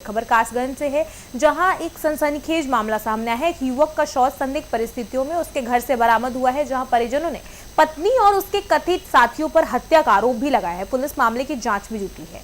खबर कासगंज से है, जहां एक सनसनीखेज मामला सामने आया है। एक युवक का शव संदिग्ध परिस्थितियों में उसके घर से बरामद हुआ है, जहां परिजनों ने पत्नी और उसके कथित साथियों पर हत्या का आरोप भी लगाया है। पुलिस मामले की जांच में जुटी है।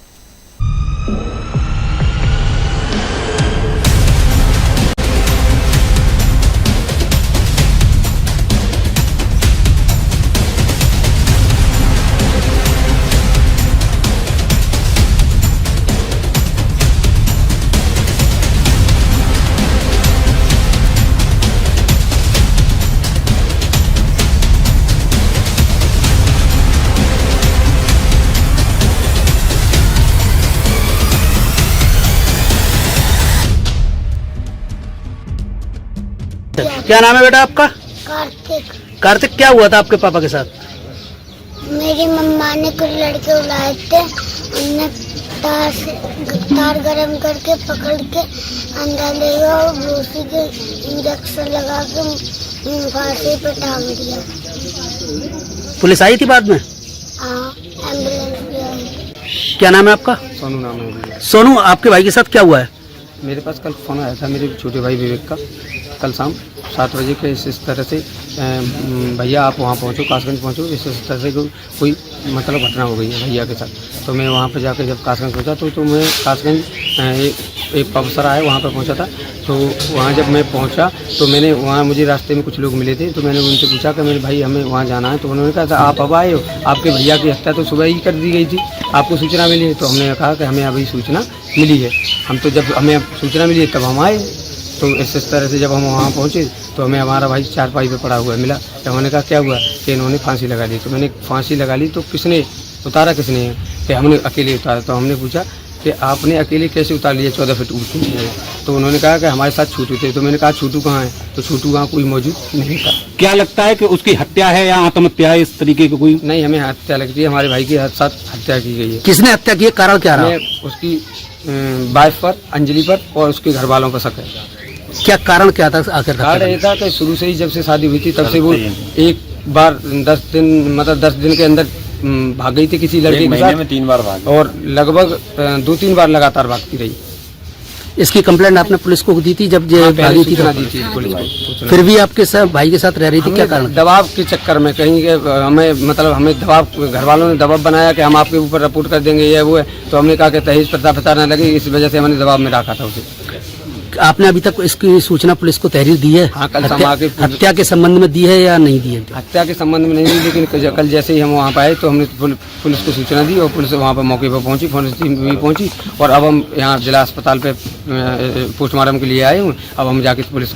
क्या नाम है बेटा आपका? कार्तिक। कार्तिक, क्या हुआ था आपके पापा के साथ? मेरी मम्मा ने कुछ लड़के उड़ाए थे, उन्हें तार गरम करके पकड़ के अंदर ले गया और भूसी के इंजेक्शन लगा के फांसी पे टांग दिया। पुलिस आई थी बाद में? हाँ, एम्बुलेंस भी आई। क्या नाम है आपका? सोनू नाम है भैया। सोनू, आपके भाई के साथ क्या हुआ है? मेरे पास कल फ़ोन आया था मेरे छोटे भाई विवेक का, कल शाम 7 बजे के इस तरह से भैया आप वहाँ पहुँचो, कासगंज पहुँचो, इस तरह से कोई मतलब घटना हो गई है भैया के साथ। तो मैं वहाँ पर जाकर जब कासगंज पहुँचा तो मैं कासगंज एक पबसरा है वहाँ पर पहुँचा था। तो वहाँ जब मैं पहुँचा तो मैंने वहाँ मुझे रास्ते में कुछ लोग मिले थे, तो मैंने उनसे पूछा कि मेरे भाई हमें वहाँ जाना है। तो उन्होंने कहा था आप अब आए हो, आपके भैया की हत्या तो सुबह ही कर दी गई थी, आपको सूचना मिली है? तो हमने कहा कि हमें अभी सूचना मिली है। हम तो जब हमें सूचना मिली तब हम आए। तो इस तरह से जब हम वहाँ पहुँचे तो हमें हमारा भाई चारपाई पे पड़ा हुआ मिला। जब हमने कहा क्या हुआ कि इन्होंने फांसी लगा ली। तो मैंने फांसी लगा ली तो किसने उतारा, किसने है कि हमने अकेले उतारा। तो हमने पूछा कि आपने अकेले कैसे उतार लिया 14 फीट ऊपर से? तो उन्होंने कहा कि हमारे साथ छूटू थे। तो मैंने कहा छूटू कहाँ है? तो छूटू वहाँ कोई मौजूद नहीं था। क्या लगता है कि उसकी हत्या है या आत्महत्या है? इस तरीके की कोई नहीं, हमें हत्या लगती है, हमारे भाई के साथ हत्या की गई है। किसने हत्या की है, कारण क्या रहा? उसकी वाइफ पर, अंजलि पर और उसके घर वालों पर शक है। क्या कारण क्या था आखिर? कारण ये था कि शुरू से ही जब से शादी हुई थी तब से वो एक बार 10 दिन के अंदर भाग गई थी किसी लड़के के साथ में 3 बार भाग, और लगभग 2-3 बार लगातार भागती रही। इसकी कंप्लेंट आपने पुलिस को दी थी जब भागी थी? दी थी पुलिस को। फिर भी आपके साथ भाई के साथ रह रही थी, क्या कारण? दबाव के चक्कर में कहीं के हमें दबाव, घर वालों ने दबाव बनाया कि हम आपके ऊपर रिपोर्ट कर देंगे, ये वो है। तो हमने कहा कि दहेज प्रथा पता न लगे, इस वजह से हमने दबाव में रखा था उसे। आपने अभी तक इसकी सूचना पुलिस को तहरीर दी है? हाँ, कल शाम आके हत्या के संबंध में दी है या नहीं दी है? हत्या के संबंध में नहीं दी, लेकिन कल जैसे ही हम वहाँ पर आए तो हमने पुलिस को सूचना दी और पुलिस वहाँ पर मौके पर पहुँची, पुलिस टीम भी पहुँची और अब हम यहाँ जिला अस्पताल पे पोस्टमार्टम के लिए आए हूँ। अब हम जाके पुलिस